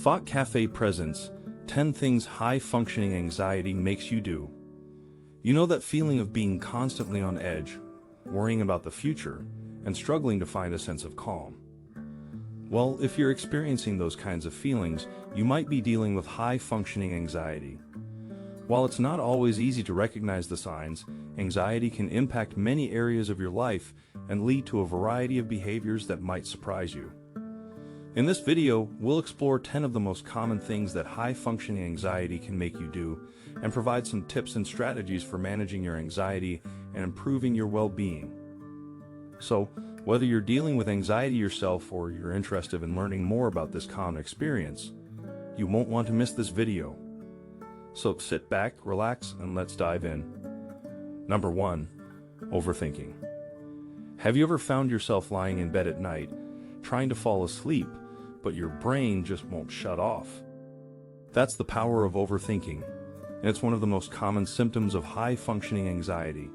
Thought Cafe presents 10 things high-functioning anxiety makes you do. You know that feeling of being constantly on edge, worrying about the future, and struggling to find a sense of calm? Well, if you're experiencing those kinds of feelings, you might be dealing with high-functioning anxiety. While it's not always easy to recognize the signs, anxiety can impact many areas of your life and lead to a variety of behaviors that might surprise you. In this video, we'll explore 10 of the most common things that high-functioning anxiety can make you do, and provide some tips and strategies for managing your anxiety and improving your well-being. So, whether you're dealing with anxiety yourself or you're interested in learning more about this common experience, you won't want to miss this video. So sit back, relax, and let's dive in. Number 1. Overthinking. Have you ever found yourself lying in bed at night, trying to fall asleep, but your brain just won't shut off? That's the power of overthinking, and it's one of the most common symptoms of high-functioning anxiety.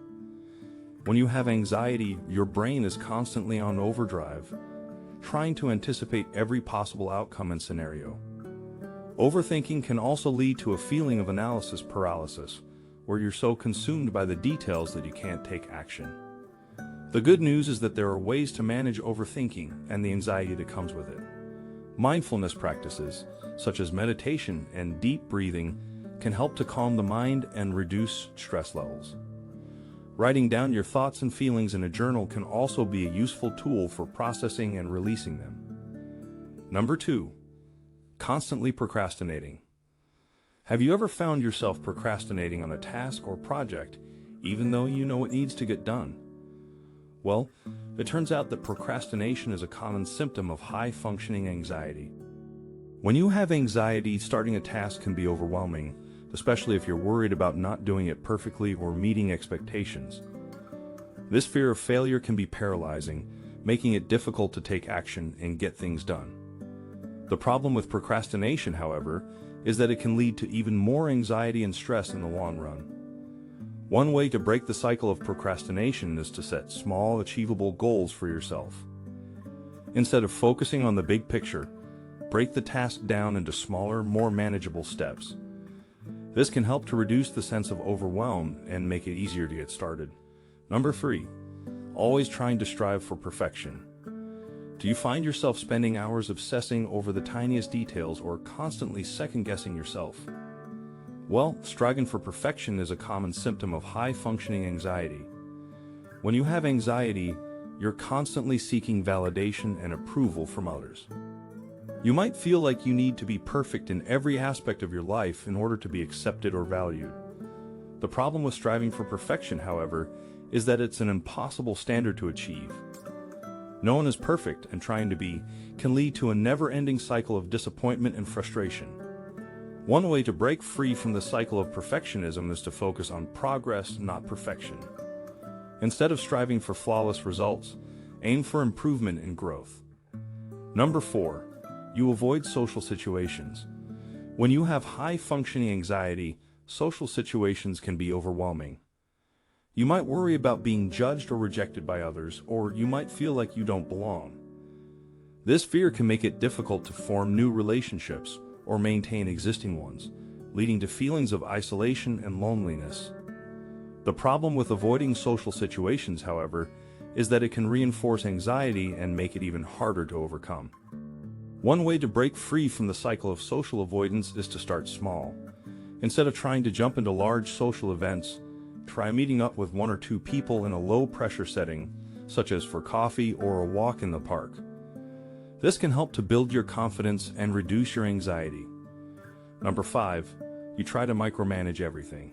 When you have anxiety, your brain is constantly on overdrive, trying to anticipate every possible outcome and scenario. Overthinking can also lead to a feeling of analysis paralysis, where you're so consumed by the details that you can't take action. The good news is that there are ways to manage overthinking and the anxiety that comes with it. Mindfulness practices, such as meditation and deep breathing, can help to calm the mind and reduce stress levels. Writing down your thoughts and feelings in a journal can also be a useful tool for processing and releasing them. Number 2. Constantly procrastinating. Have you ever found yourself procrastinating on a task or project, even though you know it needs to get done? Well, it turns out that procrastination is a common symptom of high-functioning anxiety. When you have anxiety, starting a task can be overwhelming, especially if you're worried about not doing it perfectly or meeting expectations. This fear of failure can be paralyzing, making it difficult to take action and get things done. The problem with procrastination, however, is that it can lead to even more anxiety and stress in the long run. One way to break the cycle of procrastination is to set small, achievable goals for yourself. Instead of focusing on the big picture, break the task down into smaller, more manageable steps. This can help to reduce the sense of overwhelm and make it easier to get started. Number 3. Always trying to strive for perfection. Do you find yourself spending hours obsessing over the tiniest details or constantly second-guessing yourself? Well, striving for perfection is a common symptom of high-functioning anxiety. When you have anxiety, you're constantly seeking validation and approval from others. You might feel like you need to be perfect in every aspect of your life in order to be accepted or valued. The problem with striving for perfection, however, is that it's an impossible standard to achieve. No one is perfect, and trying to be can lead to a never-ending cycle of disappointment and frustration. One way to break free from the cycle of perfectionism is to focus on progress, not perfection. Instead of striving for flawless results, aim for improvement and growth. Number 4. You avoid social situations. When you have high-functioning anxiety, social situations can be overwhelming. You might worry about being judged or rejected by others, or you might feel like you don't belong. This fear can make it difficult to form new relationships or maintain existing ones, leading to feelings of isolation and loneliness. The problem with avoiding social situations, however, is that it can reinforce anxiety and make it even harder to overcome. One way to break free from the cycle of social avoidance is to start small. Instead of trying to jump into large social events, try meeting up with 1 or 2 people in a low-pressure setting, such as for coffee or a walk in the park. This can help to build your confidence and reduce your anxiety. Number 5. You try to micromanage everything.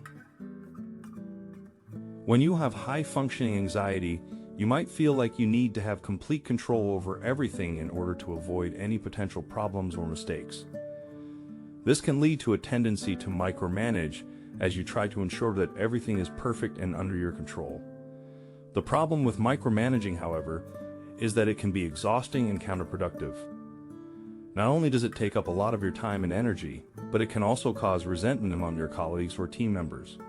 When you have high-functioning anxiety, you might feel like you need to have complete control over everything in order to avoid any potential problems or mistakes. This can lead to a tendency to micromanage as you try to ensure that everything is perfect and under your control. The problem with micromanaging, however, is that it can be exhausting and counterproductive. Not only does it take up a lot of your time and energy, but it can also cause resentment among your colleagues or team members.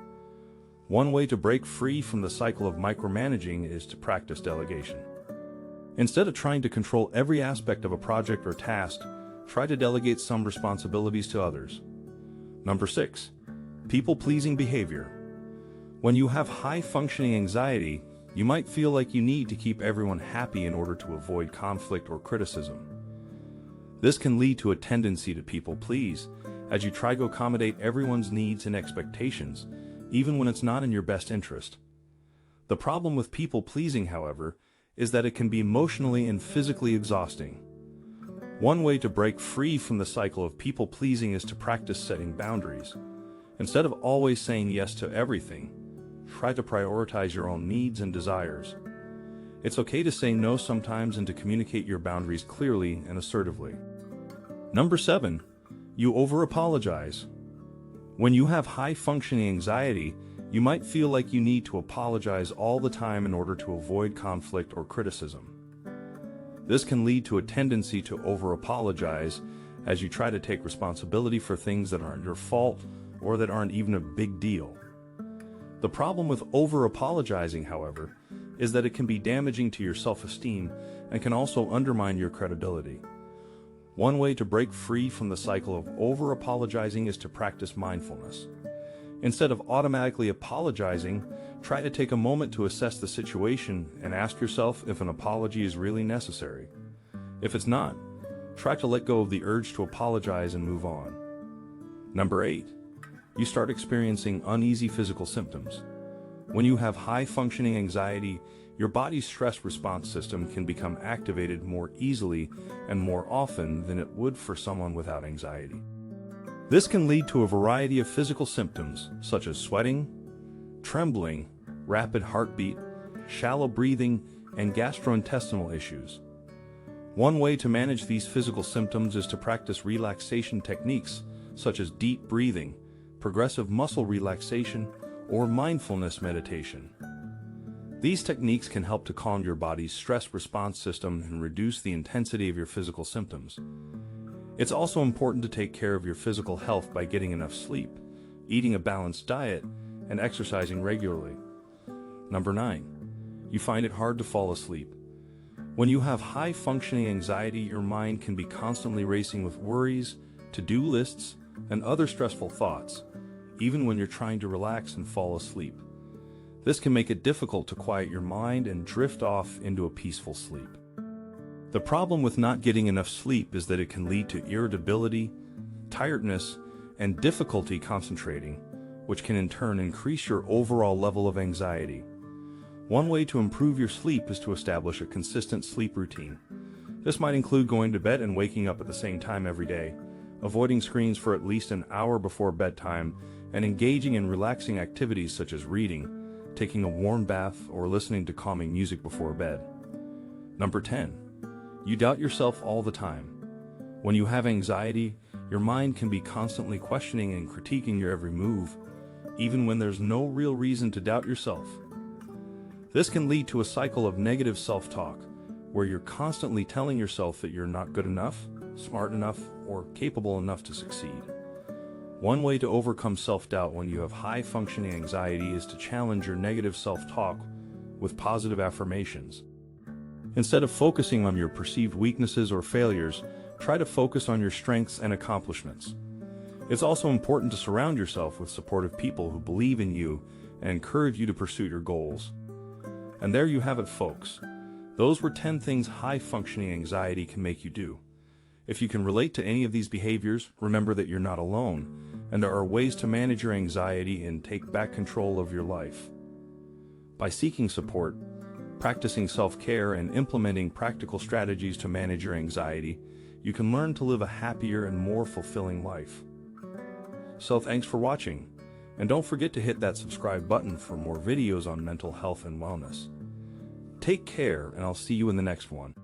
One way to break free from the cycle of micromanaging is to practice delegation. Instead of trying to control every aspect of a project or task, try to delegate some responsibilities to others. Number 6. People-pleasing behavior. When you have high-functioning anxiety, you might feel like you need to keep everyone happy in order to avoid conflict or criticism. This can lead to a tendency to people-please, as you try to accommodate everyone's needs and expectations, even when it's not in your best interest. The problem with people-pleasing, however, is that it can be emotionally and physically exhausting. One way to break free from the cycle of people-pleasing is to practice setting boundaries. Instead of always saying yes to everything, try to prioritize your own needs and desires. It's okay to say no sometimes and to communicate your boundaries clearly and assertively. Number 7. You over-apologize. When you have high-functioning anxiety, you might feel like you need to apologize all the time in order to avoid conflict or criticism. This can lead to a tendency to over-apologize as you try to take responsibility for things that aren't your fault or that aren't even a big deal. The problem with over-apologizing, however, is that it can be damaging to your self-esteem and can also undermine your credibility. One way to break free from the cycle of over-apologizing is to practice mindfulness. Instead of automatically apologizing, try to take a moment to assess the situation and ask yourself if an apology is really necessary. If it's not, try to let go of the urge to apologize and move on. Number 8. You start experiencing uneasy physical symptoms. When you have high-functioning anxiety, your body's stress response system can become activated more easily and more often than it would for someone without anxiety. This can lead to a variety of physical symptoms, such as sweating, trembling, rapid heartbeat, shallow breathing, and gastrointestinal issues. One way to manage these physical symptoms is to practice relaxation techniques, such as deep breathing, progressive muscle relaxation, or mindfulness meditation. These techniques can help to calm your body's stress response system and reduce the intensity of your physical symptoms. It's also important to take care of your physical health by getting enough sleep, eating a balanced diet, and exercising regularly. Number 9. You find it hard to fall asleep. When you have high-functioning anxiety, your mind can be constantly racing with worries, to-do lists, and other stressful thoughts, even when you're trying to relax and fall asleep. This can make it difficult to quiet your mind and drift off into a peaceful sleep. The problem with not getting enough sleep is that it can lead to irritability, tiredness, and difficulty concentrating, which can in turn increase your overall level of anxiety. One way to improve your sleep is to establish a consistent sleep routine. This might include going to bed and waking up at the same time every day, avoiding screens for at least an hour before bedtime, and engaging in relaxing activities such as reading, taking a warm bath, or listening to calming music before bed. Number 10. You doubt yourself all the time. When you have anxiety, your mind can be constantly questioning and critiquing your every move, even when there's no real reason to doubt yourself. This can lead to a cycle of negative self-talk, where you're constantly telling yourself that you're not good enough, smart enough, or capable enough to succeed. One way to overcome self-doubt when you have high-functioning anxiety is to challenge your negative self-talk with positive affirmations. Instead of focusing on your perceived weaknesses or failures, try to focus on your strengths and accomplishments. It's also important to surround yourself with supportive people who believe in you and encourage you to pursue your goals. And there you have it, folks. Those were 10 things high-functioning anxiety can make you do. If you can relate to any of these behaviors, remember that you're not alone, and there are ways to manage your anxiety and take back control of your life. By seeking support, practicing self-care, and implementing practical strategies to manage your anxiety, you can learn to live a happier and more fulfilling life. So thanks for watching, and don't forget to hit that subscribe button for more videos on mental health and wellness. Take care, and I'll see you in the next one.